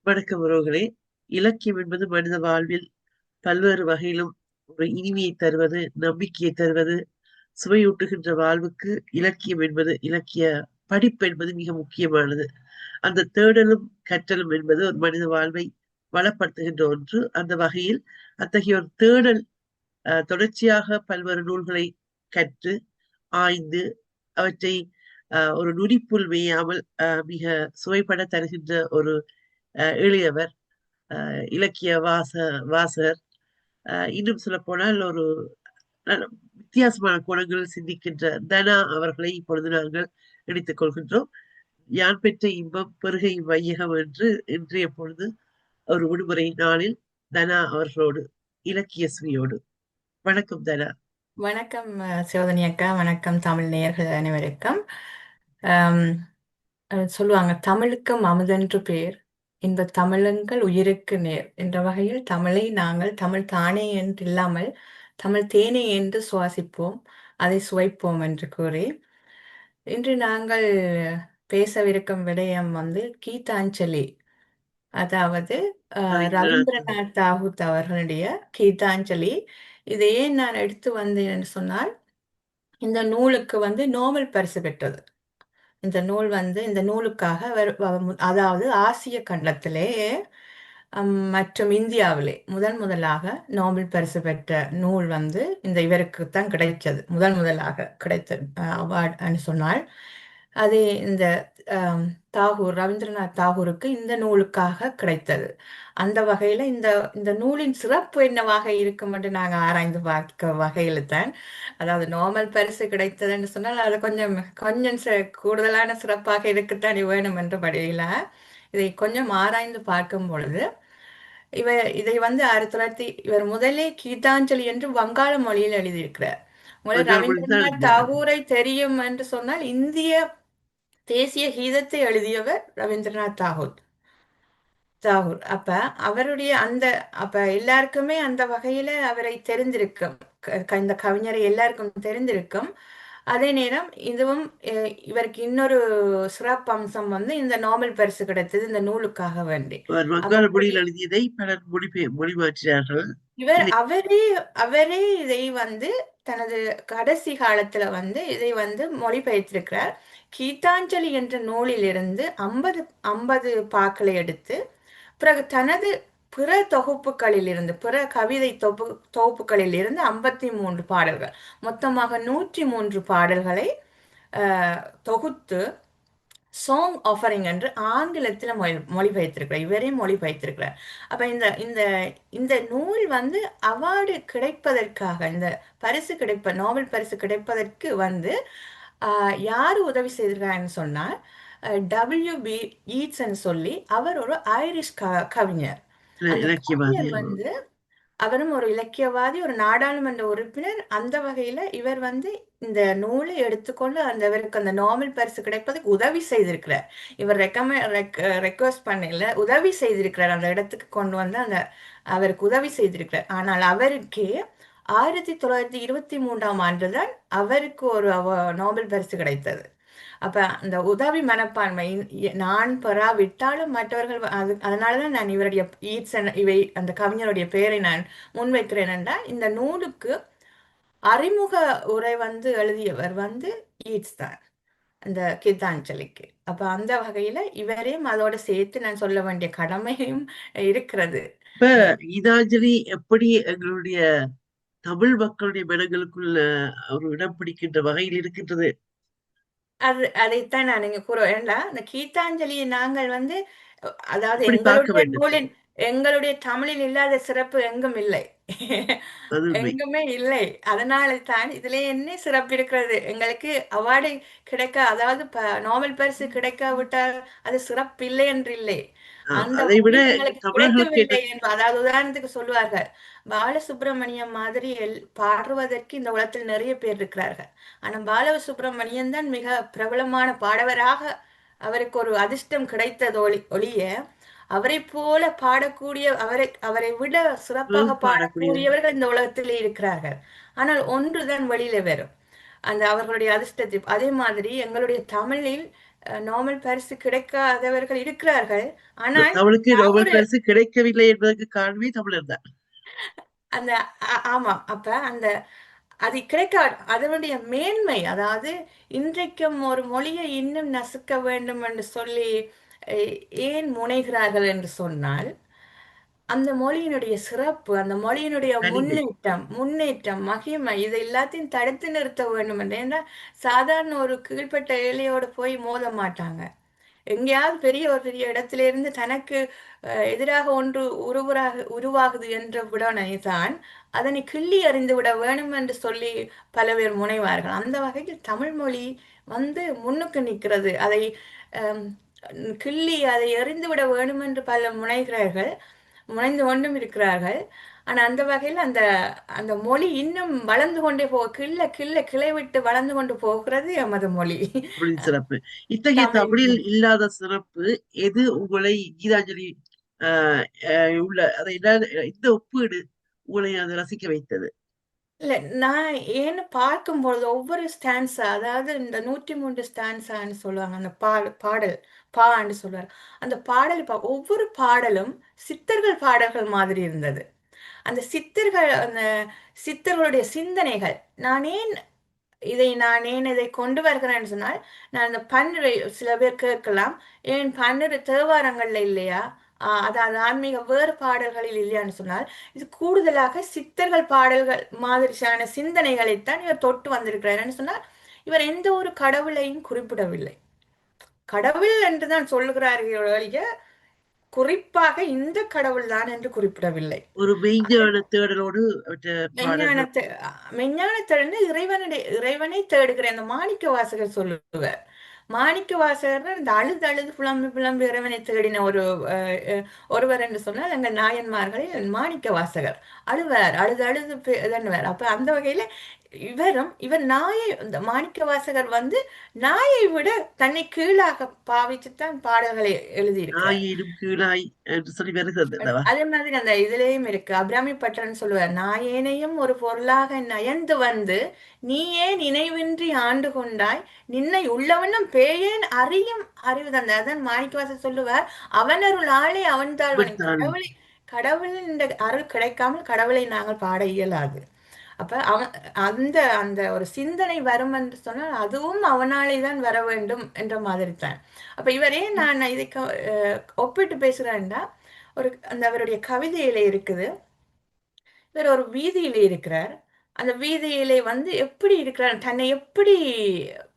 வணக்கம் உறவுகளே. இலக்கியம் என்பது மனித வாழ்வில் பல்வேறு வகையிலும் ஒரு இனிமையை தருவது, நம்பிக்கையை தருவது, சுவையூட்டுகின்ற வாழ்வுக்கு இலக்கிய படிப்பு என்பது மிக முக்கியமானது. அந்த தேடலும் கற்றலும் என்பது ஒரு மனித வாழ்வை வளப்படுத்துகின்ற ஒன்று. அந்த வகையில் அத்தகைய ஒரு தேடல் தொடர்ச்சியாக பல்வேறு நூல்களை கற்று ஆய்ந்து அவற்றை ஒரு நுனிப்புல் மேயாமல் மிக சுவைபட தருகின்ற ஒரு எளியவர் இலக்கிய வாசகர். இன்னும் சொல்ல போனால் ஒரு வித்தியாசமான கோணங்களில் சிந்திக்கின்ற தனா அவர்களை இப்பொழுது நாங்கள் நினைத்துக் கொள்கின்றோம். யான் பெற்ற இன்பம் பெருகை வையகம் என்று இன்றைய பொழுது ஒரு விடுமுறை நாளில் தனா அவர்களோடு இலக்கிய சுவையோடு. வணக்கம் தனா. வணக்கம் சிவதனி அக்கா. வணக்கம் தமிழ் நேயர்கள் அனைவருக்கும். ஆம், சொல்லுவாங்க தமிழுக்கும் அமுதென்று பேர், இந்த தமிழங்கள் உயிருக்கு நேர் என்ற வகையில் தமிழை நாங்கள் தமிழ் தானே என்று இல்லாமல் தமிழ் தேனே என்று சுவாசிப்போம், அதை சுவைப்போம் என்று கூறி இன்று நாங்கள் பேசவிருக்கும் விடயம் கீதாஞ்சலி. அதாவது ரவீந்திரநாத் தாகூர். ரவீந்திரநாத் தாகூர் அவர்களுடைய கீதாஞ்சலி. இதை ஏன் நான் எடுத்து வந்தேன் என்று சொன்னால், இந்த நூலுக்கு நோபல் பரிசு பெற்றது. இந்த நூலுக்காக அதாவது ஆசிய கண்டத்திலே மற்றும் இந்தியாவிலே முதன் முதலாக நோபல் பரிசு பெற்ற நூல் இந்த இவருக்கு தான் கிடைச்சது. முதலாக கிடைத்த அவார்டு சொன்னால் அது இந்த ரவீந்திரநாத் தாகூருக்கு இந்த நூலுக்காக கிடைத்தது. அந்த வகையில இந்த இந்த நூலின் சிறப்பு என்னவாக இருக்கும் என்று நாங்கள் ஆராய்ந்து பார்க்க வகையில தான், அதாவது நோபல் பரிசு கிடைத்ததுன்னு சொன்னால் அது கொஞ்சம் கொஞ்சம் கூடுதலான சிறப்பாக இருக்கத்தான் வேணும் என்ற படியில இதை கொஞ்சம் ஆராய்ந்து பார்க்கும் பொழுது இதை 1900 இவர் முதலே கீதாஞ்சலி என்று வங்காள மொழியில் எழுதியிருக்கிறார். முதல் வங்காள மொழி தான் ரவீந்திரநாத் எழுதியிருந்தார். தாகூரை தெரியும் என்று சொன்னால் இந்திய தேசிய கீதத்தை எழுதியவர் ரவீந்திரநாத் தாகூர். அப்ப அவருடைய அப்ப எல்லாருக்குமே அந்த வகையில அவரை தெரிந்திருக்கும். இந்த கவிஞரை எல்லாருக்கும் தெரிந்திருக்கும். அதே நேரம் இதுவும் இவருக்கு இன்னொரு சிறப்பு அம்சம் இந்த நோபல் பரிசு கிடைத்தது இந்த நூலுக்காக வேண்டி. அவர் அப்ப வங்காள மொழியில் எழுதியதை பலர் மொழி மாற்றினார்கள். இவர் அவரே அவரே இதை தனது கடைசி காலத்துல இதை மொழிபெயர்த்திருக்கிறார். கீதாஞ்சலி என்ற நூலிலிருந்து 50 பாக்களை எடுத்து பிறகு தனது பிற தொகுப்புகளில் பிற கவிதை தொகுப்புகளில் இருந்து 53 பாடல்கள், மொத்தமாக 103 பாடல்களை தொகுத்து சாங் ஆஃபரிங் என்று ஆங்கிலத்தில் மொழிபெயர்த்திருக்கிறார். இவரே மொழிபெயர்த்திருக்கிறார். அப்ப இந்த இந்த இந்த நூல் அவார்டு கிடைப்பதற்காக, இந்த பரிசு நோபல் பரிசு கிடைப்பதற்கு யாரு உதவி செய்திருக்காருன்னு சொன்னால் WB ஈட்ஸ்ன்னு சொல்லி அவர் ஒரு ஐரிஷ் கவிஞர். அந்த இலக்கியவாதி. கவிஞர் அவரும் ஒரு இலக்கியவாதி, ஒரு நாடாளுமன்ற உறுப்பினர். அந்த வகையில இவர் இந்த நூலை எடுத்துக்கொண்டு இவருக்கு அந்த நோபல் பரிசு கிடைப்பதற்கு உதவி செய்திருக்கிறார். இவர் ரெக்வஸ்ட் பண்ணல, உதவி செய்திருக்கிறார். அந்த இடத்துக்கு கொண்டு அவருக்கு உதவி செய்திருக்கிறார். ஆனால் அவருக்கே 1923ஆம் ஆண்டுதான் அவருக்கு ஒரு நோபல் பரிசு கிடைத்தது. அப்ப அந்த உதவி மனப்பான்மை நான் பெறாவிட்டாலும் மற்றவர்கள் அதனாலதான் நான் இவருடைய அந்த கவிஞருடைய பெயரை நான் முன்வைக்கிறேன் என்றால், இந்த நூலுக்கு அறிமுக உரை எழுதியவர் ஈட்ஸ் தான், அந்த கீதாஞ்சலிக்கு. அப்ப அந்த வகையில இவரையும் அதோட சேர்த்து நான் சொல்ல வேண்டிய கடமையும் இருக்கிறது. இப்ப கீதாஞ்சலி எப்படி எங்களுடைய தமிழ் மக்களுடைய மனங்களுக்குள்ள ஒரு இடம் பிடிக்கின்ற வகையில் இருக்கின்றது. அதைத்தான் நான் இங்க கூற வேண்டாம். இந்த கீதாஞ்சலியை நாங்கள் அதாவது அப்படி பார்க்க வேண்டும். எங்களுடைய தமிழில் இல்லாத சிறப்பு எங்கும் இல்லை. அது உண்மை. எங்குமே இல்லை. அதனால தான் இதுல என்ன சிறப்பு இருக்கிறது. எங்களுக்கு அவார்டு அதாவது நோபல் பரிசு கிடைக்காவிட்டால் அது சிறப்பு இல்லை என்று இல்லை. அந்த அதை விட வகையில் எங்களுக்கு தமிழர்களுக்கு என்ன கிடைக்கவில்லை என்று, அதாவது உதாரணத்துக்கு சொல்லுவார்கள், பாலசுப்ரமணியம் மாதிரி பாடுவதற்கு இந்த உலகத்தில் நிறைய பேர் இருக்கிறார்கள். ஆனா பாலசுப்ரமணியன் தான் மிக பிரபலமான பாடவராக அவருக்கு ஒரு அதிர்ஷ்டம் கிடைத்தது ஒழிய, அவரை போல பாடக்கூடிய, அவரை விட சிறப்பாக பாடக்கூடியவர். பாடக்கூடியவர்கள் இந்த உலகத்திலே இருக்கிறார்கள். ஆனால் ஒன்றுதான் வெளியில வரும், அந்த அவர்களுடைய அதிர்ஷ்டத்தை. அதே மாதிரி எங்களுடைய தமிழில் நோபல் பரிசு கிடைக்காதவர்கள் இருக்கிறார்கள். ஆனால் தமிழுக்கு நான் நோபல் ஒரு பரிசு கிடைக்கவில்லை என்பதற்கு காரணமே தமிழர் தான். அந்த ஆமாம். அப்ப அந்த அது கிடைக்க அதனுடைய மேன்மை, அதாவது இன்றைக்கும் ஒரு மொழியை இன்னும் நசுக்க வேண்டும் என்று சொல்லி அஹ், ஏன் முனைகிறார்கள் என்று சொன்னால், அந்த மொழியினுடைய சிறப்பு, அந்த மொழியினுடைய தனிமை. முன்னேற்றம், மகிமை, இதை எல்லாத்தையும் தடுத்து நிறுத்த வேண்டும் என்று. ஏன்னா சாதாரண ஒரு கீழ்ப்பட்ட ஏழையோடு போய் மோத மாட்டாங்க. எங்கேயாவது பெரிய இடத்துல இருந்து தனக்கு எதிராக ஒன்று உருவாகுது என்ற உடனே தான் அதனை கிள்ளி அறிந்து விட வேணும் என்று சொல்லி பல பேர் முனைவார்கள். அந்த வகையில் தமிழ் மொழி வந்து முன்னுக்கு நிற்கிறது. அதை அம், கிள்ளி அதை எறிந்து விட வேணும் என்று பல முனைந்து கொண்டும் இருக்கிறார்கள். ஆனா அந்த வகையில் அந்த அந்த மொழி இன்னும் வளர்ந்து கொண்டே கிளை விட்டு வளர்ந்து கொண்டு போகிறது எமது மொழி. தமிழின் சிறப்பு. இத்தகைய தமிழின் தமிழில் சிறப்பு. இல்லாத சிறப்பு எது உங்களை கீதாஞ்சலி ஆஹ் உள்ள அதை இந்த ஒப்பீடு உங்களை அதை ரசிக்க வைத்தது? இல்ல, நான் ஏன்னு பார்க்கும்பொழுது ஒவ்வொரு ஸ்டான்ஸா, அதாவது இந்த 103 ஸ்டான்ஸான்னு சொல்லுவாங்க, அந்த பாடல் பான்னு சொல்லுவார். அந்த பாடல் ஒவ்வொரு பாடலும் சித்தர்கள் பாடல்கள் மாதிரி இருந்தது. அந்த சித்தர்களுடைய சிந்தனைகள், நான் ஏன் இதை கொண்டு வருகிறேன்னு சொன்னால், நான் இந்த பன்னிரு சில பேர் கேட்கலாம், ஏன் பன்னிரு தேவாரங்கள்ல இல்லையா? அதாவது ஆன்மீக வேறு பாடல்களில் இல்லையான்னு சொன்னால், இது கூடுதலாக சித்தர்கள் பாடல்கள் மாதிரியான சிந்தனைகளைத்தான் இவர் தொட்டு வந்திருக்கிறார்னு சொன்னால், இவர் எந்த ஒரு கடவுளையும் குறிப்பிடவில்லை. கடவுள் என்றுதான் சொல்லுகிறார்கள் ஒழிய, குறிப்பாக இந்த கடவுள் தான் என்று குறிப்பிடவில்லை. ஒரு மெய்ஞான தேடலோடு அவற்றை பாடல்கள். மெஞ்ஞானத்தை மெஞ்ஞானத்திலிருந்து இறைவனை தேடுகிற அந்த மாணிக்க வாசகர் சொல்லுவார். மாணிக்க வாசகர் இந்த அழுது அழுது புலம்பி புலம்பி இறைவனை தேடின ஒருவர் என்று சொன்னால் எங்கள் நாயன்மார்களில் மாணிக்க வாசகர் அழுவார், அழுது அழுது இதன்னுவார். அப்ப அந்த வகையில இவர் இந்த மாணிக்க வாசகர் வந்து நாயை விட தன்னை கீழாக பாவிச்சுத்தான் பாடல்களை எழுதியிருக்கிறார். நாயினும் கீழாய் என்று சொல்லி வருகிறது அல்லவா? அதே மாதிரி அந்த இதுலயும் இருக்கு. அபிராமி பட்டர்ன்னு சொல்லுவார், நாயேனையும் ஒரு பொருளாக நயந்து வந்து நீயே நினைவின்றி ஆண்டு கொண்டாய், நின்னை உள்ளவண்ணம் பேயேன் அறியும் அறிவு தந்த. அதன் மாணிக்கவாசர் சொல்லுவார், அவனருள் ஆளே அவன் தாழ்வன். அப்படித்தான். கடவுளின் இந்த அருள் கிடைக்காமல் கடவுளை நாங்கள் பாட இயலாது. அப்ப அந்த அந்த ஒரு சிந்தனை வரும் என்று சொன்னால் அதுவும் அவனாலே தான் வர வேண்டும் என்ற மாதிரி தான். அப்ப இவரே நான் இதை ஒப்பிட்டு பேசுறேன்டா, அவருடைய கவிதையில இருக்குது. இவர் ஒரு வீதியிலே இருக்கிறார். அந்த வீதியிலே வந்து எப்படி இருக்கிறார், தன்னை எப்படி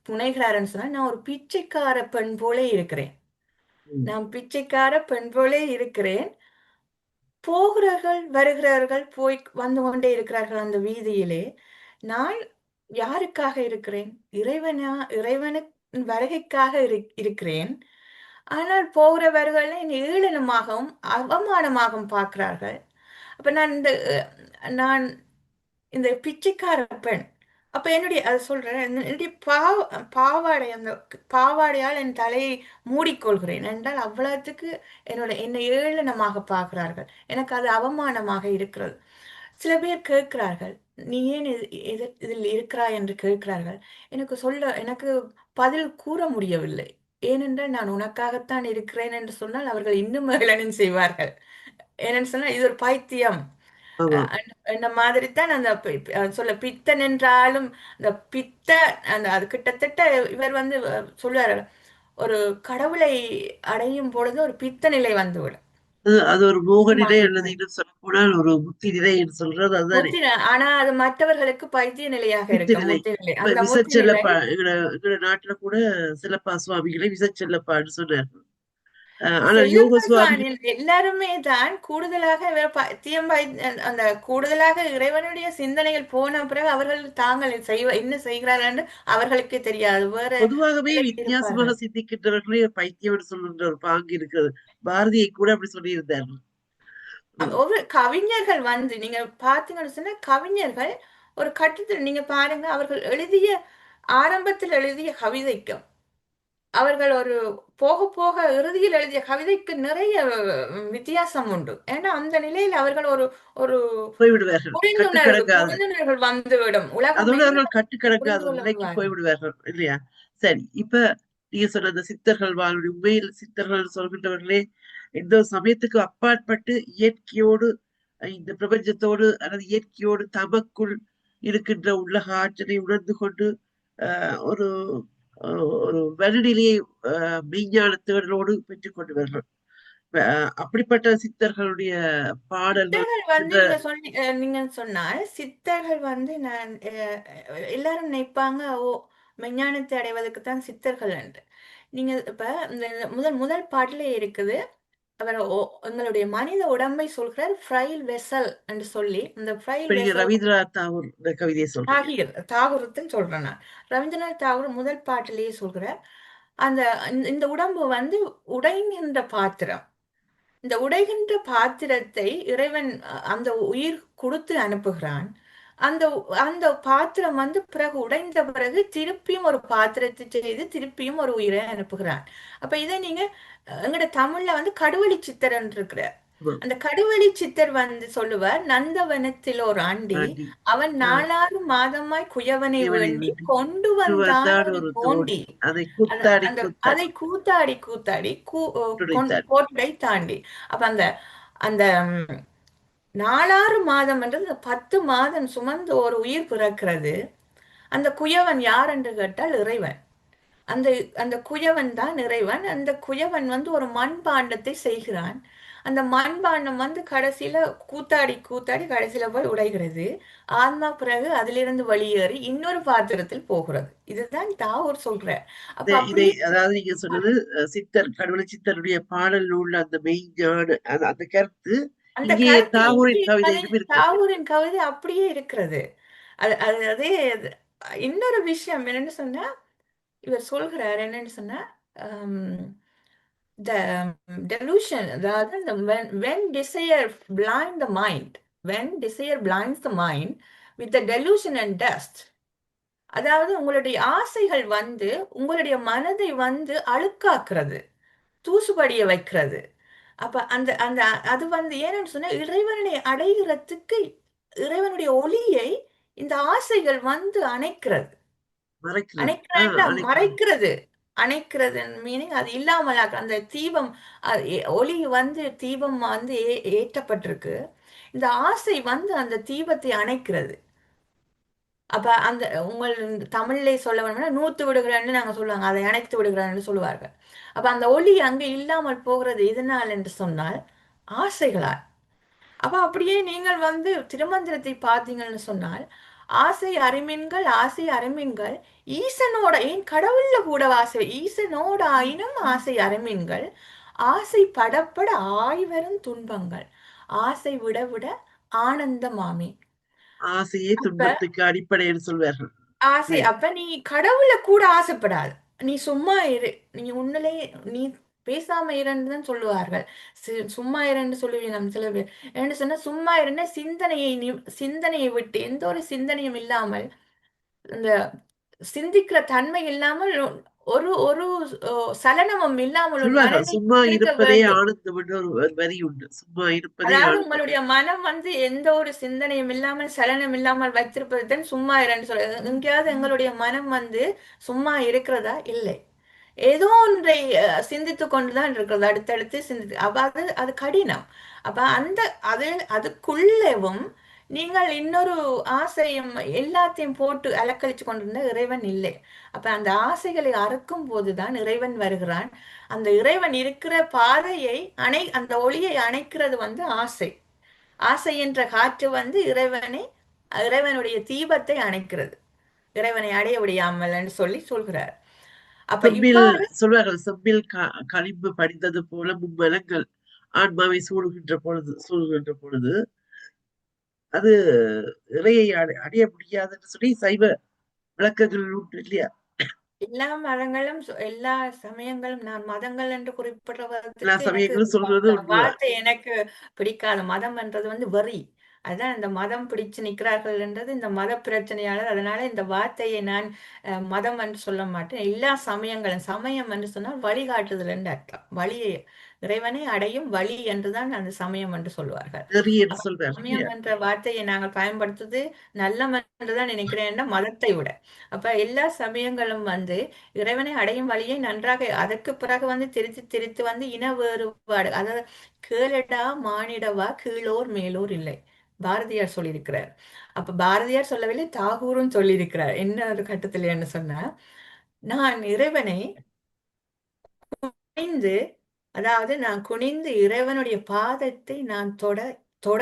புனைகிறாருன்னு சொன்னா, நான் ஒரு பிச்சைக்கார பெண் போலே இருக்கிறேன். ம். நான் பிச்சைக்கார பெண் போலே இருக்கிறேன். போகிறார்கள் வருகிறார்கள், போய் வந்து கொண்டே இருக்கிறார்கள் அந்த வீதியிலே. நான் யாருக்காக இருக்கிறேன்? இறைவனின் வருகைக்காக இருக்கிறேன். ஆனால் போகிறவர்களை ஏளனமாகவும் அவமானமாகவும் பார்க்கிறார்கள். அப்ப நான் இந்த பிச்சைக்கார பெண். அப்ப அது சொல்றேன், என்னுடைய பாவாடை, அந்த பாவாடையால் என் தலையை மூடிக்கொள்கிறேன் என்றால் அவ்வளவுக்கு என்னை ஏளனமாக பார்க்கிறார்கள். எனக்கு அது அவமானமாக இருக்கிறது. சில பேர் கேட்கிறார்கள், நீ ஏன் இதில் இருக்கிறாய் என்று கேட்கிறார்கள். எனக்கு பதில் கூற முடியவில்லை. ஏனென்றால் நான் உனக்காகத்தான் இருக்கிறேன் என்று சொன்னால் அவர்கள் இன்னும் ஏளனம் செய்வார்கள். ஏனென்று சொன்னால் இது ஒரு பைத்தியம். ஆமா. அந்த மாதிரித்தான் அந்த பித்தன் என்றாலும் அந்த பித்த அது கிட்டத்தட்ட இவர் வந்து சொல்லுவார், ஒரு கடவுளை அடையும் பொழுது ஒரு பித்த நிலை வந்துவிடும். அது ஒரு மோக நிலை, அல்லது இன்னும் சொல்ல போனால் ஒரு முத்தி நிலை என்று சொல்றது அதுதானே. ஆனா அது மற்றவர்களுக்கு பைத்திய நிலையாக முத்தி இருக்க, நிலை. முத்தி நிலை, இப்ப அந்த முத்தி நிலை. விசச்செல்லப்பா எங்கட நாட்டுல கூட சிலப்பா சுவாமிகளை விசச்செல்லப்பான்னு சொன்னார்கள். ஆனால் யோக செல்லப்பா சுவாமிகள் எல்லாருமே தான் கூடுதலாக அந்த கூடுதலாக இறைவனுடைய சிந்தனைகள் போன பிறகு அவர்கள் தாங்கள் என்ன செய்கிறார்கள் என்று அவர்களுக்கே தெரியாது. வேற பொதுவாகவே நிலையில் வித்தியாசமாக இருப்பார்கள். சிந்திக்கின்றவர்களே பைத்தியம் என்று சொல்லுகின்ற ஒரு பாங்கு இருக்கிறது. பாரதியை கூட அப்படி சொல்லியிருந்தார்கள். ஒரு கவிஞர்கள் வந்து நீங்க பாத்தீங்கன்னு சொன்னா, கவிஞர்கள் ஒரு கட்டத்தில் நீங்க பாருங்க, அவர்கள் ஆரம்பத்தில் எழுதிய கவிதைக்கும் அவர்கள் போக போக இறுதியில் எழுதிய கவிதைக்கு நிறைய வித்தியாசம் உண்டு. ஏன்னா அந்த நிலையில் அவர்கள் ஒரு ஒரு போய்விடுவார்கள், கட்டுக்கடங்காத. புரிந்துணர்வுகள் வந்துவிடும். உலகம் அதோடு என்ன அவர்கள் புரிந்து கட்டுக்கடங்காத கொள்ள நிலைக்கு விடுவார்கள். போய்விடுவார்கள் இல்லையா? சரி, இப்ப நீங்க சொன்ன அந்த சித்தர்கள் வாழ்வு உண்மையில் சித்தர்கள் சொல்கின்றவர்களே எந்த ஒரு சமயத்துக்கு அப்பாற்பட்டு இயற்கையோடு இந்த பிரபஞ்சத்தோடு அல்லது இயற்கையோடு தமக்குள் இருக்கின்ற உள்ளக ஆற்றலை உணர்ந்து கொண்டு ஒரு ஒரு வலுநிலையை மெய்ஞான தேடலோடு பெற்றுக் கொண்டு வரணும். அப்படிப்பட்ட சித்தர்களுடைய பாடல்கள் சித்தர்கள் வந்து என்ற நீங்க சொன்னால் சித்தர்கள் வந்து நான் எல்லாரும் நினைப்பாங்க ஓ மெஞ்ஞானத்தை அடைவதற்கு தான் சித்தர்கள் என்று. நீங்க இப்ப இந்த முதல் முதல் பாட்டிலே இருக்குது. அவர் எங்களுடைய மனித உடம்பை சொல்கிறார் ஃப்ரைல் வெசல் என்று சொல்லி இந்த இப்ப ஃப்ரைல் நீங்க வெசல் ரவீந்திரநாத் தாகூர் இந்த கவிதையை சொல்றீங்க. தாகூரத்துன்னு சொல்றேன் நான். ரவீந்திரநாத் தாகூர் முதல் பாட்டிலேயே சொல்கிறார் அந்த இந்த உடம்பு வந்து உடைகின்ற பாத்திரம். இந்த உடைகின்ற பாத்திரத்தை இறைவன் அந்த உயிர் கொடுத்து அனுப்புகிறான். அந்த அந்த பாத்திரம் வந்து பிறகு உடைந்த பிறகு திருப்பியும் ஒரு பாத்திரத்தை செய்து திருப்பியும் ஒரு உயிரை அனுப்புகிறான். அப்ப இதை நீங்க எங்கட தமிழ்ல வந்து கடுவெளி சித்தர் இருக்கிறார். அந்த கடுவெளி சித்தர் வந்து சொல்லுவார் நந்தவனத்தில் ஒரு ஆண்டி ஆண்டி அவன் 4 மாதமாய் குயவனை இவனை வேண்டி வேண்டி கொண்டு வந்தான் வந்தான் ஒரு ஒரு தோண்டி தோண்டி. அதை அந்த குத்தாடி அந்த குத்தாடி அதை கூத்தாடி கூத்தாடி துடைத்தார். கோட்டை தாண்டி. அப்ப அந்த அந்த 4 மாதம்ன்றது 10 மாதம் சுமந்து ஒரு உயிர் பிறக்கிறது. அந்த குயவன் யார் என்று கேட்டால் இறைவன். அந்த அந்த குயவன் தான் இறைவன். அந்த குயவன் வந்து ஒரு மண்பாண்டத்தை செய்கிறான். அந்த மண்பாண்டம் வந்து கடைசியில கூத்தாடி கூத்தாடி கடைசியில போய் உடைகிறது. ஆன்மா பிறகு அதிலிருந்து வெளியேறி இன்னொரு பாத்திரத்தில் போகிறது. இதுதான் தாவூர் சொல்றார். அப்ப இதை அப்படியே அதாவது நீங்க சொன்னது சித்தர் கடவுளை சித்தருடைய பாடல் உள்ள அந்த மெய்ஞான அந்த கருத்து அந்த இங்கே கருத்து தாகூரின் இங்கே கவிதையிலும் இருக்கிறது. தாவூரின் கவிதை அப்படியே இருக்கிறது. அது அது அதே இன்னொரு விஷயம் என்னன்னு சொன்னா இவர் சொல்கிறார் என்னன்னு சொன்னா the delusion அதாவது இந்த when desire blind the mind when desire blinds the mind with the delusion and dust. அதாவது உங்களுடைய ஆசைகள் வந்து உங்களுடைய மனதை வந்து அழுக்காக்குறது, தூசுபடிய வைக்கிறது. அப்ப அந்த அந்த அது வந்து ஏன்னு சொன்னா இறைவனை அடைகிறதுக்கு இறைவனுடைய ஒளியை இந்த ஆசைகள் வந்து அணைக்கிறது. மறைக்கிறது. அணைக்கிறேன்னா அணைக்கிறது. மறைக்கிறது. அணைக்கிறது மீனிங் அது இல்லாமல் அந்த தீபம் ஒளி வந்து தீபம் வந்து ஏற்றப்பட்டிருக்கு. இந்த ஆசை வந்து அந்த தீபத்தை அணைக்கிறது. அப்ப அந்த உங்கள் தமிழ்லே சொல்ல வேணும்னா நூத்து விடுகிறேன்னு நாங்க சொல்லுவாங்க. அதை அணைத்து விடுகிறேன்னு சொல்லுவார்கள். அப்ப அந்த ஒளி அங்கே இல்லாமல் போகிறது எதனால் என்று சொன்னால் ஆசைகளால். அப்ப அப்படியே நீங்கள் வந்து திருமந்திரத்தை பார்த்தீங்கன்னு சொன்னால் ஆசை அறிமீன்கள் ஆசை அறிமீன்கள் ஈசனோட ஏன் கடவுள்ல கூட ஆசை ஈசனோட ஆயினும் ஆசை அறிமீன்கள் ஆசை படப்பட ஆய்வரும் துன்பங்கள் ஆசை விட விட ஆனந்தமாமே. ஆசையே அப்ப துன்பத்துக்கு அடிப்படைன்னு சொல்வார்கள். ஆசை அப்ப நீ கடவுள கூட ஆசைப்படாது. நீ சும்மா இரு. நீ உன்னிலே நீ பேசாம இருன்னு தான் சொல்லுவார்கள். சும்மா இருன்னு சொல்லுவீங்க நம்ம சில பேர். என்ன சொன்னா சும்மா இருன்னா சிந்தனையை விட்டு எந்த ஒரு சிந்தனையும் இல்லாமல் இந்த சிந்திக்கிற தன்மை இல்லாமல் ஒரு ஒரு சலனமும் இல்லாமல் உன் சொல்வார்கள் மனதை சும்மா இருக்க இருப்பதே வேண்டும். ஆனந்தம் என்று ஒரு வரி உண்டு. சும்மா இருப்பதே அதாவது ஆனந்தம். உங்களுடைய மனம் வந்து எந்த ஒரு சிந்தனையும் இல்லாமல் சலனம் இல்லாமல் வைத்திருப்பது தான் சும்மா இருன்னு சொல்றது. எங்கேயாவது எங்களுடைய மனம் வந்து சும்மா இருக்கிறதா? இல்லை. ஏதோ ஒன்றை சிந்தித்துக் கொண்டுதான் இருக்கிறது. அடுத்தடுத்து சிந்தித்து அப்ப அது அது கடினம். அப்ப அந்த அது அதுக்குள்ளவும் நீங்கள் இன்னொரு ஆசையும் எல்லாத்தையும் போட்டு அலக்கழிச்சு கொண்டிருந்த இறைவன் இல்லை. அப்ப அந்த ஆசைகளை அறுக்கும் போதுதான் இறைவன் வருகிறான். அந்த இறைவன் இருக்கிற பாதையை அந்த ஒளியை அணைக்கிறது வந்து ஆசை. ஆசை என்ற காற்று வந்து இறைவனுடைய தீபத்தை அணைக்கிறது. இறைவனை அடைய முடியாமல் என்று சொல்லி சொல்கிறார். அப்ப செம்பில் இவ்வாறு சொல்வார்கள் செம்பில் களிம்பு படிந்தது போல மும்மலங்கள் ஆன்மாவை சூடுகின்ற பொழுது அது இறையை அடைய முடியாதுன்னு சொல்லி சைவ விளக்கங்கள் உண்டு இல்லையா? எல்லா மதங்களும் எல்லா சமயங்களும் நான் மதங்கள் என்று எல்லா குறிப்பிடுவதற்கு எனக்கு சமயங்களும் சொல்றது அந்த உண்மைதான். வார்த்தை எனக்கு பிடிக்காத. மதம் என்றது வந்து வெறி. அதான் இந்த மதம் பிடிச்சு நிற்கிறார்கள் என்றது இந்த மத பிரச்சனையாளர். அதனால இந்த வார்த்தையை நான் மதம் என்று சொல்ல மாட்டேன். எல்லா சமயங்களும் சமயம் என்று சொன்னால் வழிகாட்டுதல் என்று அர்த்தம். வழியை இறைவனை அடையும் வழி என்றுதான் அந்த சமயம் என்று சொல்வார்கள். நெறி என்று அப்ப சொல்றார் சமயம் இல்லையா? என்ற வார்த்தையை நாங்கள் பயன்படுத்துவது நல்லம் என்றுதான் நினைக்கிறேன், மதத்தை விட. அப்ப எல்லா சமயங்களும் வந்து இறைவனை அடையும் வழியை நன்றாக, அதற்கு பிறகு வந்து திரித்து திரித்து வந்து இன வேறுபாடு, அதாவது கேளடா மானிடவா கீழோர் மேலோர் இல்லை, பாரதியார் சொல்லியிருக்கிறார். அப்ப பாரதியார் சொல்லவில்லை, தாகூரும் சொல்லியிருக்கிறார். என்ன ஒரு கட்டத்தில் என்ன சொன்னா, நான் இறைவனை குனிந்து, அதாவது நான் குனிந்து இறைவனுடைய பாதத்தை நான் தொட தொட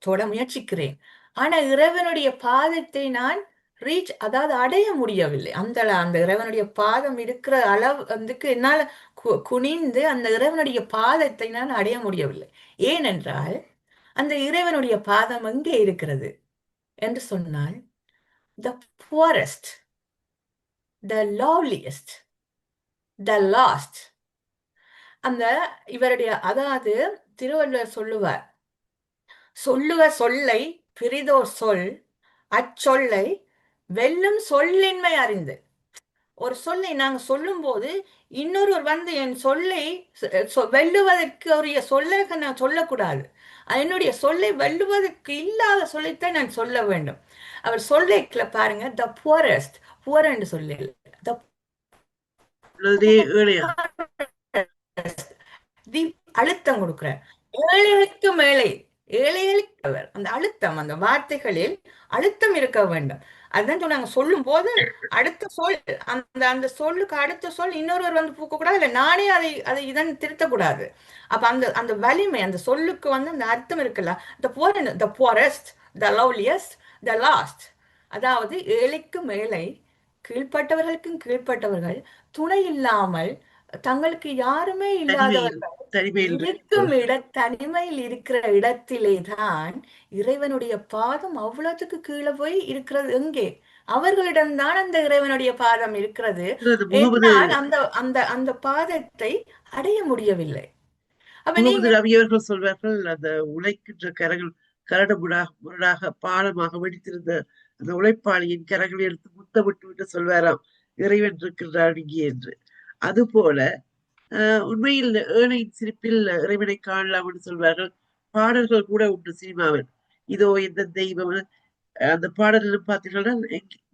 தொட முயற்சிக்கிறேன். ஆனா இறைவனுடைய பாதத்தை நான் அதாவது அடைய முடியவில்லை. அந்த அந்த இறைவனுடைய பாதம் இருக்கிற அளவு வந்துக்கு என்னால் குனிந்து அந்த இறைவனுடைய பாதத்தை நான் அடைய முடியவில்லை. ஏனென்றால் அந்த இறைவனுடைய பாதம் எங்கே இருக்கிறது என்று சொன்னால், த புவரஸ்ட், த லவ்லியஸ்ட், த லாஸ்ட், அந்த இவருடைய, அதாவது திருவள்ளுவர் சொல்லுவார், சொல்லுவ சொல்லை பிறிதோர் சொல் அச்சொல்லை வெல்லும் சொல்லின்மை அறிந்து. ஒரு சொல்லை நாங்க சொல்லும் போது இன்னொருவர் வந்து என் சொல்லை வெல்லுவதற்கு உரிய சொல்லை நான் சொல்லக்கூடாது. என்னுடைய சொல்லை வெல்லுவதற்கு இல்லாத சொல்லைத்தான் நான் சொல்ல வேண்டும். அவர் சொல்லை பாருங்க, த புவரஸ்ட், புவர் என்று சொல்லி, த உள்ளதே ஏழையா? அழுத்தம் கொடுக்கிறார். ஏழைகளுக்கு மேலே, ஏழைகளுக்கு அவர் அந்த அழுத்தம், அந்த வார்த்தைகளில் அழுத்தம் இருக்க வேண்டும். அதுதான் சொன்னாங்க, சொல்லும் போது அடுத்த சொல், அந்த அந்த சொல்லுக்கு அடுத்த சொல் இன்னொருவர் வந்து பூக்க கூடாது, இல்லை நானே அதை அதை இதன் திருத்தக்கூடாது. அப்ப அந்த அந்த வலிமை, அந்த சொல்லுக்கு வந்து அந்த அர்த்தம் இருக்குல்ல, த புவரஸ்ட், த லவ்லியஸ்ட், த லாஸ்ட், அதாவது ஏழைக்கு மேலை, கீழ்ப்பட்டவர்களுக்கும் கீழ்ப்பட்டவர்கள், துணை இல்லாமல், தங்களுக்கு யாருமே தனிமையில், இல்லாதவர்கள் தனிமையில் இருக்கும் இருக்கின்றவர்கள். தனிமையில் இருக்கிற இடத்திலே தான் இறைவனுடைய பாதம் அவ்வளவுக்கு கீழே போய் இருக்கிறது. எங்கே? அவர்களிடம்தான் அந்த இறைவனுடைய பாதம் இருக்கிறது. அது முகமது என்னால் அந்த அந்த அந்த பாதத்தை அடைய முடியவில்லை. அப்ப முகமது நீங்க ரவி அவர்கள் சொல்வார்கள், அந்த உழைக்கின்ற கரங்கள் கரடு முரடாக பாலமாக வெடித்திருந்த அந்த உழைப்பாளியின் கரங்களை எடுத்து முத்தமிட்டு விட்டு சொல்வாராம், இறைவன் இருக்கின்றான் இங்கே என்று. அதுபோல உண்மையில் ஏழையின் சிரிப்பில் இறைவனை காணலாம் என்று சொல்வார்கள். பாடல்கள் கூட உண்டு சினிமாவில். இதோ இந்த தெய்வம், அந்த பாடல்கள் பார்த்தீங்கன்னா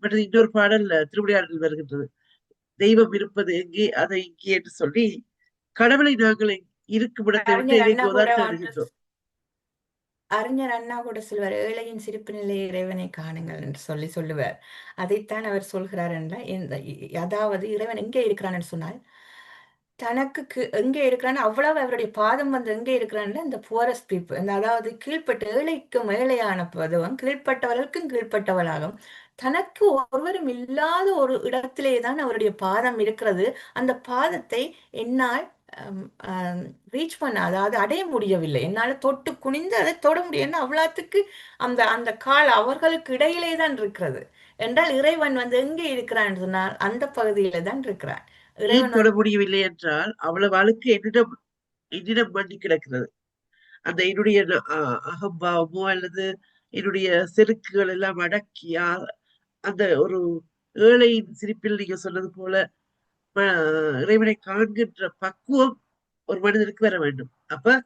மற்றது இன்னொரு பாடல் திருவிளையாடலில் வருகின்றது. தெய்வம் இருப்பது எங்கே, அதை இங்கே என்று சொல்லி கடவுளை நாங்கள் இருக்கும் இடத்தை விட்டு அறிஞர் அண்ணா எங்கெங்கோ கூட தான் வந்து, தேடுகின்றோம். அறிஞர் அண்ணா கூட சொல்வார், ஏழையின் சிரிப்பு நிலை இறைவனை காணுங்கள் என்று சொல்லி சொல்லுவார். அதைத்தான் அவர் சொல்கிறார் என்றால், இந்த அதாவது இறைவன் எங்கே இருக்கிறான் என்று சொன்னால், தனக்கு எங்கே இருக்கிறான்னு, அவ்வளவு அவருடைய பாதம் வந்து எங்கே இருக்கிறான்னு, இந்த புவரஸ்ட் பீப்புள், அந்த அதாவது கீழ்ப்பட்ட, ஏழைக்கும் ஏழையான பதுவம், கீழ்ப்பட்டவர்களுக்கும் கீழ்ப்பட்டவளாகும், தனக்கு ஒருவரும் இல்லாத ஒரு இடத்திலே தான் அவருடைய பாதம் இருக்கிறது. அந்த பாதத்தை என்னால் ரீச் பண்ண, அதாவது அடைய முடியவில்லை. என்னால் தொட்டு குனிந்து அதை தொட முடியும். அவ்வளவுக்கு அந்த அந்த கால் அவர்களுக்கு இடையிலே தான் இருக்கிறது. என்றால் இறைவன் வந்து எங்கே இருக்கிறான் சொன்னால் அந்த பகுதியில தான் இருக்கிறான். ஏன் இறைவன் தொட வந்து முடியவில்லை என்றால், அவ்வளவு அழுக்கு என்னிடம் என்னிடம் மண்டி கிடக்கிறது. அந்த என்னுடைய அகம்பாவமோ அல்லது என்னுடைய செருக்குகள் எல்லாம் அடக்கி அந்த ஒரு ஏழையின் சிரிப்பில் நீங்க சொன்னது போல இறைவனை காண்கின்ற பக்குவம் ஒரு மனிதனுக்கு வர வேண்டும். அப்ப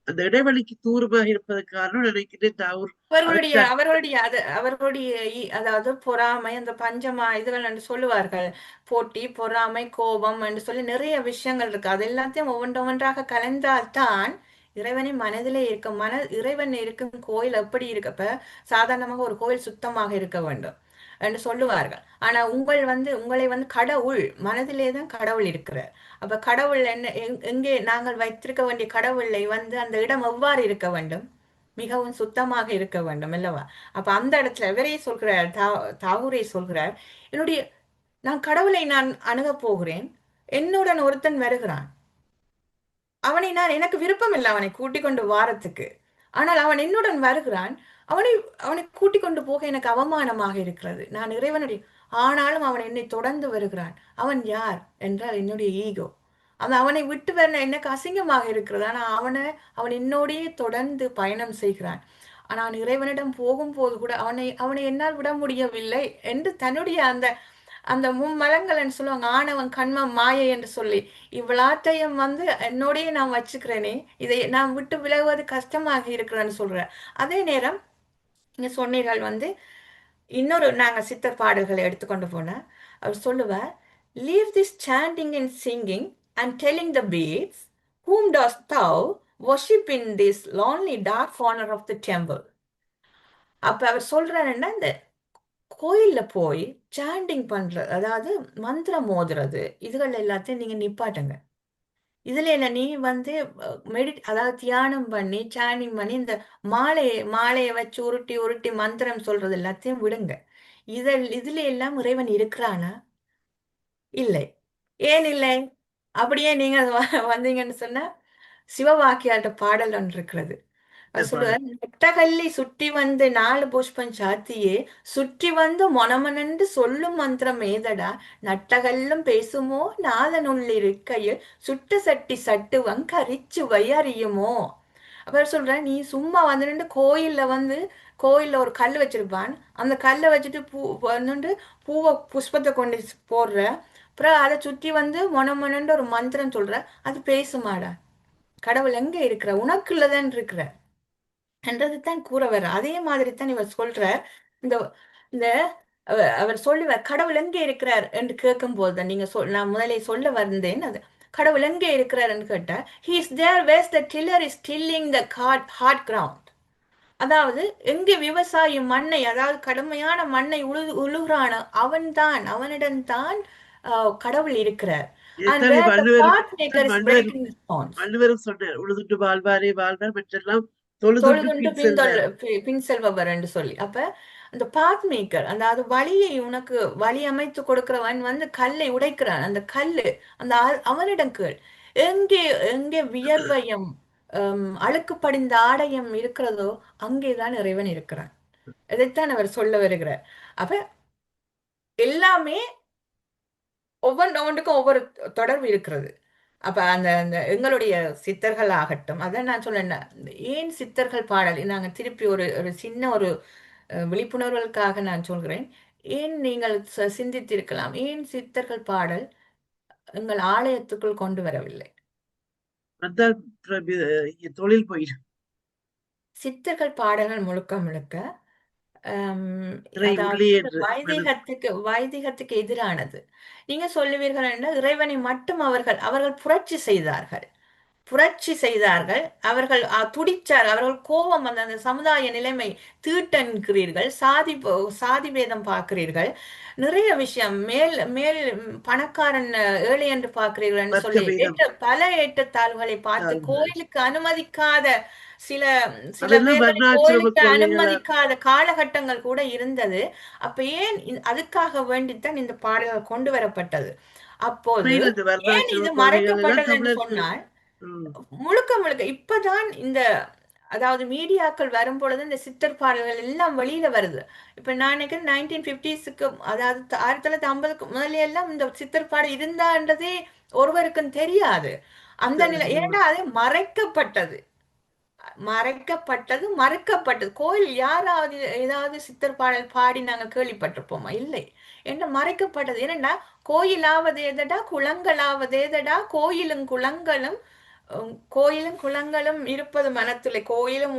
அந்த இடைவெளிக்கு தூரமாக இருப்பதற்கு காரணம் நினைக்கிறேன் தாவூர் அவர்களுடைய அதைத்தான். அவர்களுடைய அது அவர்களுடைய அதாவது பொறாமை, அந்த பஞ்சமா இதுகள் என்று சொல்லுவார்கள். போட்டி, பொறாமை, கோபம் என்று சொல்லி நிறைய விஷயங்கள் இருக்கு. அது எல்லாத்தையும் ஒவ்வொன்றாக கலந்தால்தான் இறைவனை மனதிலே இருக்க, இறைவன் இருக்கும் கோயில் எப்படி இருக்கு. இப்ப சாதாரணமாக ஒரு கோயில் சுத்தமாக இருக்க வேண்டும் என்று சொல்லுவார்கள். ஆனா உங்களை வந்து கடவுள் மனதிலே தான் கடவுள் இருக்கிறார். அப்ப கடவுள் என்ன, எங்கே நாங்கள் வைத்திருக்க வேண்டிய கடவுளை வந்து அந்த இடம் எவ்வாறு இருக்க வேண்டும்? மிகவும் சுத்தமாக இருக்க வேண்டும் அல்லவா? அப்ப அந்த இடத்துல இவரே சொல்கிறார், தாகூரே சொல்கிறார், என்னுடைய நான் கடவுளை நான் அணுகப் போகிறேன், என்னுடன் ஒருத்தன் வருகிறான், அவனை நான், எனக்கு விருப்பம் இல்லை அவனை கூட்டிக் கொண்டு வாரத்துக்கு, ஆனால் அவன் என்னுடன் வருகிறான், அவனை அவனை கூட்டிக் கொண்டு போக எனக்கு அவமானமாக இருக்கிறது, நான் இறைவனுடைய, ஆனாலும் அவன் என்னை தொடர்ந்து வருகிறான். அவன் யார் என்றால் என்னுடைய ஈகோ. அந்த அவனை விட்டு வர எனக்கு அசிங்கமாக இருக்கிறது. ஆனா அவன் என்னோடையே தொடர்ந்து பயணம் செய்கிறான். நான் இறைவனிடம் போகும்போது கூட அவனை அவனை என்னால் விட முடியவில்லை என்று தன்னுடைய அந்த அந்த மும்மலங்கள்ன்னு சொல்லுவாங்க, ஆணவம் கண்மம் மாயை என்று சொல்லி. இவ்வளாத்தையும் என்னோடயே நான் வச்சுக்கிறேனே, இதை நான் விட்டு விலகுவது கஷ்டமாக இருக்கிறேன்னு சொல்றேன். அதே நேரம் நீங்க சொன்னீர்கள் இன்னொரு நாங்க சித்தர் பாடல்களை எடுத்துக்கொண்டு போனா அவர் சொல்லுவார், leave this chanting and singing and telling the beads whom dost thou worship in this lonely dark corner of the temple. அப்ப அவர் சொல்றாருன்னா, இந்த கோயில்ல போய் சாண்டிங் பண்றது, அதாவது மந்திரம் மோதுறது, இதுகள் எல்லாத்தையும் நீங்க நிப்பாட்டுங்க. இதுல என்ன நீ அதாவது தியானம் பண்ணி சாண்டிங் பண்ணி இந்த மாலையை வச்சு உருட்டி உருட்டி மந்திரம் சொல்றது எல்லாத்தையும் விடுங்க. இதுல எல்லாம் இறைவன் இருக்கிறானா? இல்லை. ஏன் இல்லை? அப்படியே நீங்க வந்தீங்கன்னு சொன்னா, சிவவாக்கியார்ட்ட பாடல் ஒன்று இருக்கிறது. இந்த அவர் பாடல் சொல்லுவார், நெட்டகல்லி சுற்றி வந்து 4 புஷ்பம் சாத்தியே சுற்றி வந்து மொனமனன்று சொல்லும் மந்திரம் ஏதடா நட்டகல்லும் பேசுமோ நாதனுள்ளிருக்கையில் சுட்ட சட்டி சட்டுவங் கரிச்சுவை அறியுமோ. அப்புறம் சொல்றேன், நீ சும்மா நின்று கோயில்ல ஒரு கல் வச்சிருப்பான், அந்த கல்லை வச்சுட்டு வந்துட்டு புஷ்பத்தை கொண்டு போடுற, அப்புறம் அதை சுற்றி மொனமொனன்னு ஒரு மந்திரம் சொல்ற, அது பேசுமாடா? கடவுள் எங்க இருக்கிற? உனக்குள்ளதான் இருக்கிற என்றதுதான் கூற வர்ற. அதே மாதிரி தான் இவர் சொல்றார். இந்த இந்த அவர் சொல்லுவார், கடவுள் எங்கே இருக்கிறார் என்று கேட்கும் போது நான் முதலே சொல்ல வந்தேன், அது கடவுள் எங்கே இருக்கிறார் என்று கேட்டா, he is there where the tiller is tilling the hard ground. அதாவது எங்கே விவசாயி மண்ணை, அதாவது கடுமையான மண்ணை உழுகிறானோ அவனிடம்தான் கடவுள் இருக்கிறார். And இதைத்தான் where the வள்ளுவரும் path maker is breaking the stones. வள்ளுவரும் சொன்னார், உழுதுண்டு வாழ்வாரே வாழ்வார் மற்றெல்லாம் தொழுதுண்டு தொழுதுண்டு பின் செல்வர். பின் செல்பவர் என்று சொல்லி. அப்ப அந்த பாத் மேக்கர், அதாவது உனக்கு வழி அமைத்து கொடுக்கிறவன் கல்லை உடைக்கிறான். அந்த கல்லு அவனிடம் கேள். எங்கே எங்கே வியர்வையும் அழுக்கு படிந்த ஆடையும் இருக்கிறதோ அங்கேதான் இறைவன் இருக்கிறான். இதைத்தான் அவர் சொல்ல வருகிறார். அப்ப எல்லாமே ஒவ்வொன்றுக்கும் ஒவ்வொரு தொடர்பு இருக்கிறது. அப்ப அந்த அந்த எங்களுடைய சித்தர்கள் ஆகட்டும், அதான் நான் சொன்னேன், ஏன் சித்தர்கள் பாடல் நாங்க திருப்பி ஒரு ஒரு சின்ன ஒரு விழிப்புணர்வுகளுக்காக நான் சொல்கிறேன். ஏன் நீங்கள் சிந்தித்திருக்கலாம், ஏன் சித்தர்கள் பாடல் எங்கள் ஆலயத்துக்குள் கொண்டு வரவில்லை? வந்தால் இங்க தொழில் போயிடும். சித்தர்கள் பாடல்கள் முழுக்க முழுக்க இறை உள்ளே அதாவது என்று மனம். வைதிகத்துக்கு எதிரானது. நீங்க சொல்லுவீர்கள் என்றால் இறைவனை மட்டும் அவர்கள் புரட்சி செய்தார்கள். அவர்கள் துடிச்சார், அவர்கள் கோபம், அந்த சமுதாய நிலைமை தீட்டன்கிறீர்கள், சாதி பேதம் பார்க்கிறீர்கள், நிறைய விஷயம் மேல் மேல் பணக்காரன் ஏழை என்று பார்க்கிறீர்கள் என்று வர்க்க சொல்லி பீடம் பல ஏற்றத்தாழ்வுகளை பார்த்து கோயிலுக்கு அனுமதிக்காத சில சில அதெல்லாம் பேர்களை வர்ணாசிரம கோயிலுக்கு கொள்கைகளா அனுமதிக்காத காலகட்டங்கள் கூட இருந்தது. அப்ப ஏன் அதுக்காக வேண்டித்தான் இந்த பாடல்கள் கொண்டு வரப்பட்டது. அப்போது உண்மையில் இந்த ஏன் வர்ணாசிரம இது கொள்கைகள் எல்லாம் மறைக்கப்பட்டது என்று தமிழருக்கு. சொன்னால், ம். முழுக்க முழுக்க இப்பதான் அதாவது மீடியாக்கள் வரும் பொழுது இந்த சித்தர் பாடல்கள் எல்லாம் வெளியில வருது. இப்ப நான் நினைக்கிறேன் 1950s, அதாவது 1950க்கு முதல்ல எல்லாம் இந்த சித்தர் பாடல் இருந்தான்றதே ஒருவருக்கும் தெரியாது. அந்த நிலை, ஏன்னா அது மறைக்கப்பட்டது. மறுக்கப்பட்டது. கோயில் யாராவது ஏதாவது சித்தர் பாடல் பாடி நாங்க கேள்விப்பட்டிருப்போமா? இல்லை. என்ன மறைக்கப்பட்டது? ஏனென்னா கோயிலாவது எதடா, குளங்களாவது எதடா, கோயிலும் குளங்களும் இருப்பது மனத்துளே, கோயிலும்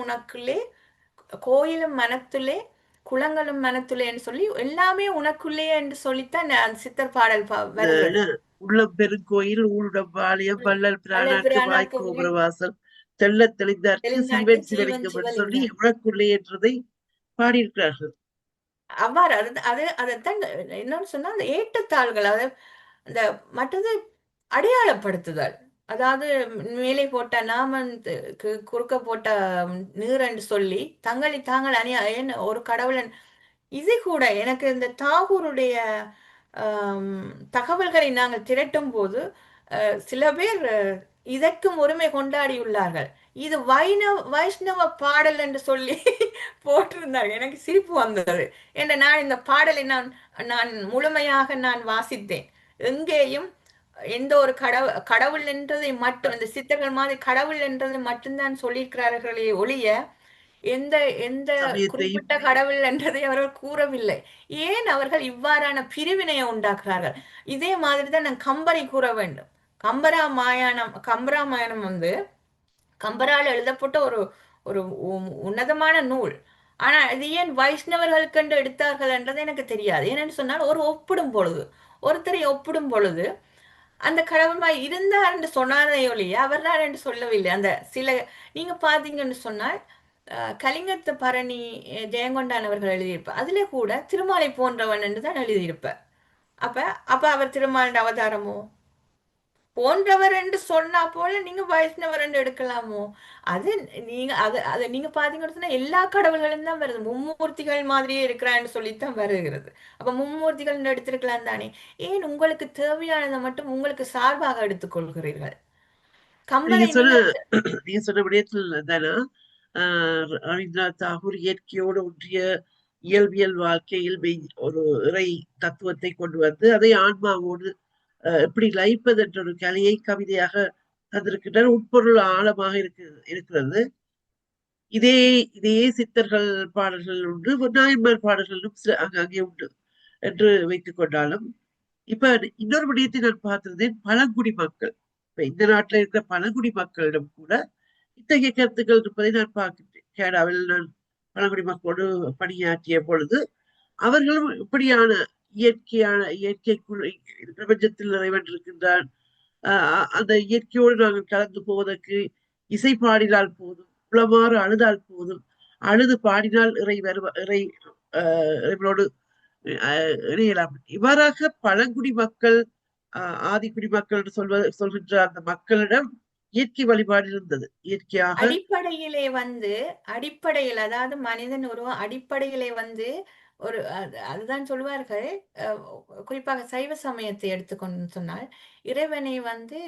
மனத்துளே, குளங்களும் மனத்துளேன்னு சொல்லி எல்லாமே உனக்குள்ளே என்று சொல்லித்தான் அந்த சித்தர் பாடல் வருகிறது. உள்ளம் பெருங்கோயில் ஊருடம் பாளையம் வள்ளல் வள்ளல் பிரானாக்கு பிரானாக்கு வாய்க்கோபுரவாசல் தெள்ள தெளிந்தார்க்கு தெளிந்தார்க்கு சிவன் ஜீவன் சிவலிங்கம் என்று சொல்லி சிவலிங்கம். உனக்குள்ளே என்றதை பாடியிருக்கிறார்கள். அவ்வாறு அதைத்தான் என்னன்னு சொன்னா, அந்த ஏற்றத்தாழ்கள், அந்த மற்றது அடையாளப்படுத்துதல். அதாவது மேலே போட்ட நாமத்துக்கு குறுக்க போட்ட நீர் என்று சொல்லி தங்களை தாங்கள் ஒரு கடவுளன். இது கூட எனக்கு இந்த தாகூருடைய ஆம், தகவல்களை நாங்கள் திரட்டும் போது சில பேர் இதற்கும் உரிமை கொண்டாடியுள்ளார்கள். இது வைஷ்ணவ பாடல் என்று சொல்லி போட்டிருந்தார்கள். எனக்கு சிரிப்பு வந்தது. என்ற நான் இந்த பாடலை நான் முழுமையாக வாசித்தேன். எங்கேயும் எந்த ஒரு கடவுள் என்றதை மட்டும், இந்த சித்தர்கள் மாதிரி கடவுள் என்றதை மட்டும்தான் சொல்லியிருக்கிறார்களே ஒழிய, எந்த எந்த சமயத்தையும் குறிப்பிட்ட கடவுள் என்றதை அவர்கள் கூறவில்லை. ஏன் அவர்கள் இவ்வாறான பிரிவினையை உண்டாக்குறார்கள்? இதே மாதிரி தான் நான் கம்பரை கூற வேண்டும். கம்பராமாயணம் வந்து கம்பரால் எழுதப்பட்ட ஒரு ஒரு உன்னதமான நூல். ஆனா இது ஏன் வைஷ்ணவர்களுக்கென்று எடுத்தார்கள் என்றது எனக்கு தெரியாது. ஏனென்று சொன்னால் ஒரு ஒப்பிடும் பொழுது, ஒருத்தரை ஒப்பிடும் பொழுது அந்த கடவுள்மாய் இருந்தார் என்று சொன்னாரே ஒழிய அவர்தான் என்று சொல்லவில்லை. அந்த சில நீங்க பாத்தீங்கன்னு சொன்னால் கலிங்கத்து பரணி ஜெயங்கொண்டான் அவர்கள் எழுதியிருப்பார். அதிலே கூட திருமாலை போன்றவன் என்று தான் எழுதியிருப்பார். அப்ப அப்ப அவர் திருமாலின் அவதாரமோ போன்றவர் என்று சொன்னா போல நீங்க வைஷ்ணவர் என்று எடுக்கலாமோ? அது நீங்க அது நீங்க பாத்தீங்கன்னு சொன்னா எல்லா கடவுள்களும் தான் வருது. மும்மூர்த்திகள் மாதிரியே இருக்கிறான்னு சொல்லித்தான் வருகிறது. அப்ப மும்மூர்த்திகள் எடுத்திருக்கலாம் தானே? ஏன் உங்களுக்கு தேவையானதை மட்டும் உங்களுக்கு சார்பாக எடுத்துக்கொள்கிறீர்கள்? நீங்க கம்பரை சொன்ன நீங்கள் நீங்க சொன்ன விடயத்தில் தானே ரவீந்திரநாத் தாகூர் இயற்கையோடு ஒன்றிய இயல்பியல் வாழ்க்கையில் ஒரு இறை தத்துவத்தை கொண்டு வந்து அதை ஆன்மாவோடு எப்படி லயிப்பது என்ற ஒரு கலையை கவிதையாக தந்திருக்கின்றனர். உட்பொருள் ஆழமாக இருக்கிறது. இதே இதே சித்தர்கள் பாடல்கள் உண்டு, நாயன்மார் பாடல்களும் அங்கே உண்டு என்று வைத்துக் கொண்டாலும், இப்ப இன்னொரு விடயத்தை நான் பார்த்திருந்தேன். பழங்குடி மக்கள், இப்ப இந்த நாட்டில் இருக்கிற பழங்குடி மக்களிடம் கூட இத்தகைய கருத்துக்கள் இருப்பதை நான் பார்க்கின்றேன். கேடாவில் நான் பழங்குடி மக்களோடு பணியாற்றிய பொழுது அவர்களும் இப்படியான இயற்கைக்குள் பிரபஞ்சத்தில் இறைவன் இருக்கின்றான், அந்த இயற்கையோடு நாங்கள் கலந்து போவதற்கு இசை பாடினால் போதும், உளமாறு அழுதால் போதும், அழுது பாடினால் இறைவனோடு இணையலாம். இவ்வாறாக பழங்குடி மக்கள், ஆதிக்குடி மக்கள் என்று சொல்கின்ற அந்த மக்களிடம் இயற்கை வழிபாடு இருந்தது. இயற்கையாக அடிப்படையிலே வந்து அடிப்படையில் அதாவது மனிதன் உருவம் அடிப்படையிலே வந்து ஒரு அதுதான் சொல்வார்கள். அஹ், குறிப்பாக சைவ சமயத்தை எடுத்துக்கொண்டு சொன்னால் இறைவனை வந்து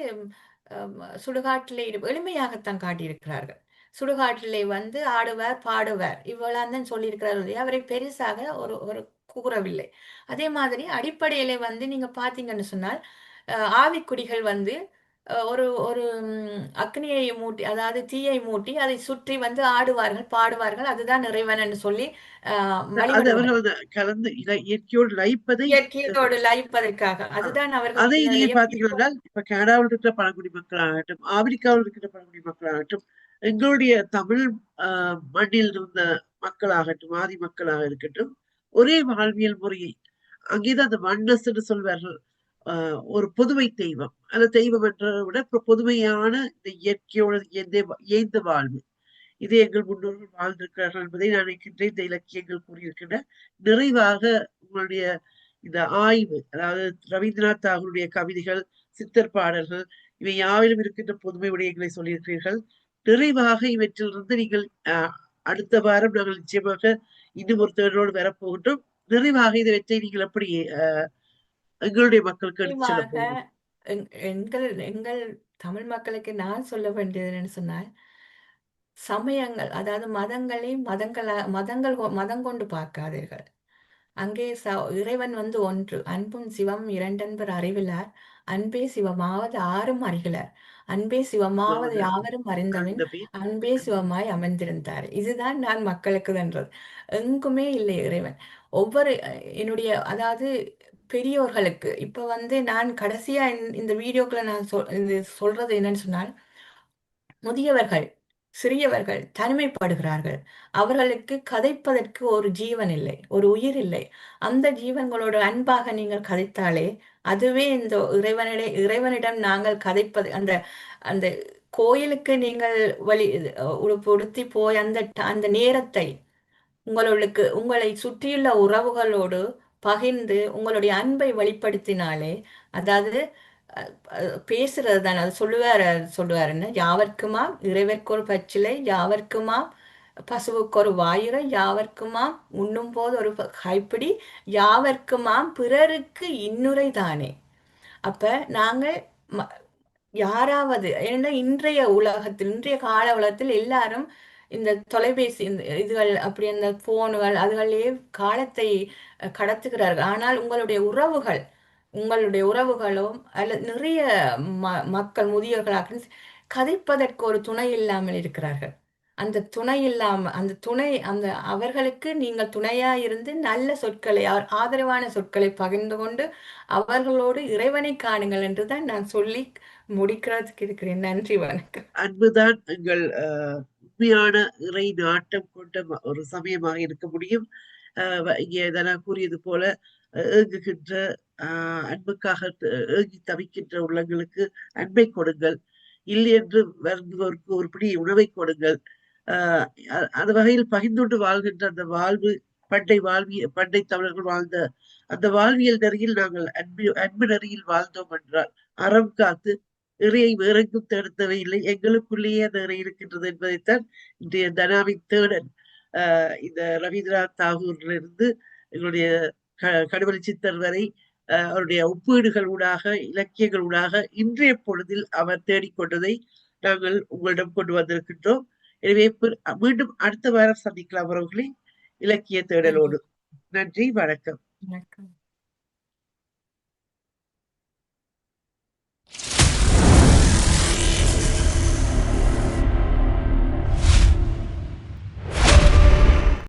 சுடுகாட்டிலே எளிமையாகத்தான் காட்டியிருக்கிறார்கள். சுடுகாட்டிலே வந்து ஆடுவார் பாடுவார் இவ்வளவு தான் சொல்லியிருக்கிறார் இல்லையா? அவரை பெருசாக ஒரு ஒரு கூறவில்லை. அதே மாதிரி அடிப்படையிலே வந்து நீங்க பாத்தீங்கன்னு சொன்னால் ஆவிக்குடிகள் வந்து ஒரு ஒரு அக்னியை மூட்டி அதாவது தீயை மூட்டி அதை சுற்றி வந்து ஆடுவார்கள் பாடுவார்கள் அதுதான் இறைவன் என்று சொல்லி அது வழிபடுவார். அவர்கள் கலந்து இயற்கையோடு லயிப்பதை இயற்கையோடு லயிப்பதற்காக அஹ், அதுதான் அதை நீங்க அவர்களுடைய பாத்தீங்கன்னா இப்ப கனடாவில் இருக்கிற பழங்குடி மக்களாகட்டும், ஆப்பிரிக்காவில் இருக்கிற பழங்குடி மக்களாகட்டும், எங்களுடைய தமிழ் மண்ணில் இருந்த மக்களாகட்டும், ஆதி மக்களாக இருக்கட்டும், ஒரே வாழ்வியல் முறையை அங்கேதான் அந்த வண்ணஸ் என்று சொல்வார்கள். ஒரு பொதுமை தெய்வம், அந்த தெய்வம் என்றதை விட பொதுமையான இந்த இயற்கையோடு இயைந்த வாழ்வு, இது எங்கள் முன்னோர்கள் வாழ்ந்திருக்கிறார்கள் என்பதை நான் நினைக்கின்றேன். இந்த இலக்கியங்கள் கூறியிருக்கின்ற நிறைவாக உங்களுடைய இந்த ஆய்வு, அதாவது ரவீந்திரநாத் தாகூருடைய கவிதைகள், சித்தர் பாடல்கள், இவை யாவிலும் இருக்கின்ற பொதுமை விடயங்களை சொல்லியிருக்கிறீர்கள். நிறைவாக இவற்றிலிருந்து நீங்கள் அடுத்த வாரம் நாங்கள் நிச்சயமாக இன்னும் ஒரு தேடலோடு வரப்போகின்றோம். நிறைவாக இதை நீங்கள் எப்படி எங்களுடைய மக்களுக்கு எடுத்து செல்ல நிச்சயமாக போகிறோம்? எங்கள் எங்கள் தமிழ் மக்களுக்கு நான் சொல்ல வேண்டியது என்னன்னு சொன்னால் சமயங்கள் அதாவது மதங்களை மதம் கொண்டு பார்க்காதீர்கள். அங்கே இறைவன் வந்து ஒன்று. அன்பும் சிவம் இரண்டென்பர் அறிவிலார். அன்பே சிவமாவது ஆரும் அறிகிலார். அன்பே சிவமாவது யாவரும் அறிந்தவன். அறிந்தபி அன்பே சிவமாய் அமர்ந்திருந்தார். இதுதான் நான் மக்களுக்கு வென்றது. எங்குமே இல்லை இறைவன். ஒவ்வொரு என்னுடைய அதாவது பெரியோர்களுக்கு இப்ப வந்து நான் கடைசியா இந்த வீடியோக்குள்ள நான் இது சொல்றது என்னன்னு சொன்னால் முதியவர்கள் சிறியவர்கள் தனிமைப்படுகிறார்கள். அவர்களுக்கு கதைப்பதற்கு ஒரு ஜீவன் இல்லை, ஒரு உயிர் இல்லை. அந்த ஜீவன்களோட அன்பாக நீங்கள் கதைத்தாலே அதுவே இந்த இறைவனிடம் நாங்கள் கதைப்பது அந்த அந்த கோயிலுக்கு நீங்கள் வழி உடுத்தி போய் அந்த அந்த நேரத்தை உங்களை சுற்றியுள்ள உறவுகளோடு பகிர்ந்து உங்களுடைய அன்பை வெளிப்படுத்தினாலே அதாவது பேசுறது தானே அது சொல்லுவாருன்னு யாவர்க்குமாம் இறைவர்க்கு ஒரு பச்சிலை யாவர்க்குமாம் பசுவுக்கு ஒரு வாயுரை யாவர்க்குமாம் உண்ணும் போது ஒரு கைப்பிடி யாவர்க்குமாம் பிறருக்கு இன்னுரை தானே. அப்ப நாங்கள் யாராவது ஏன்னா இன்றைய உலகத்தில் இன்றைய கால உலகத்தில் எல்லாரும் இந்த தொலைபேசி இந்த இதுகள் அப்படி அந்த போனுகள் அதுகளிலே காலத்தை கடத்துகிறார்கள். ஆனால் உங்களுடைய உறவுகளும் அல்ல நிறைய மக்கள் முதியோர்களாக கதைப்பதற்கு ஒரு துணை இல்லாமல் இருக்கிறார்கள். அந்த துணை இல்லாம அந்த துணை அந்த அவர்களுக்கு நீங்கள் துணையா இருந்து நல்ல சொற்களை ஆதரவான சொற்களை பகிர்ந்து கொண்டு அவர்களோடு இறைவனை காணுங்கள் என்றுதான் நான் சொல்லி முடிக்கிறதுக்கு இருக்கிறேன். நன்றி, வணக்கம். அன்புதான் எங்கள் உண்மையான இறை நாட்டம் கொண்ட ஒரு சமயமாக இருக்க முடியும். இங்கே தனா கூறியது போல ஏங்குகின்ற அன்புக்காக ஏங்கி தவிக்கின்ற உள்ளங்களுக்கு அன்பை கொடுங்கள், இல்லை என்று வருந்துவோருக்கு ஒரு பிடி உணவை கொடுங்கள். அந்த வகையில் பகிர்ந்துண்டு வாழ்கின்ற அந்த வாழ்வு பண்டை தமிழர்கள் வாழ்ந்த அந்த வாழ்வியல் நெறியில் நாங்கள் அன்பு நெறியில் வாழ்ந்தோம் என்றால் அறம் காத்து இறையை வேறெங்கும் தேட தேவையில்லை, எங்களுக்குள்ளேயே அந்த இறை இருக்கின்றது என்பதைத்தான் இன்றைய தனாவின் தேடல் இந்த ரவீந்திரநாத் தாகூரிலிருந்து எங்களுடைய கடுவெளி சித்தர் வரை அவருடைய ஒப்பீடுகள் ஊடாக இலக்கியங்கள் ஊடாக இன்றைய பொழுதில் அவர் தேடிக்கொண்டதை நாங்கள் உங்களிடம் கொண்டு வந்திருக்கின்றோம். எனவே மீண்டும் அடுத்த வாரம் சந்திக்கலாம் அவர்களே, இலக்கிய தேடலோடு. நன்றி, வணக்கம். வணக்கம்.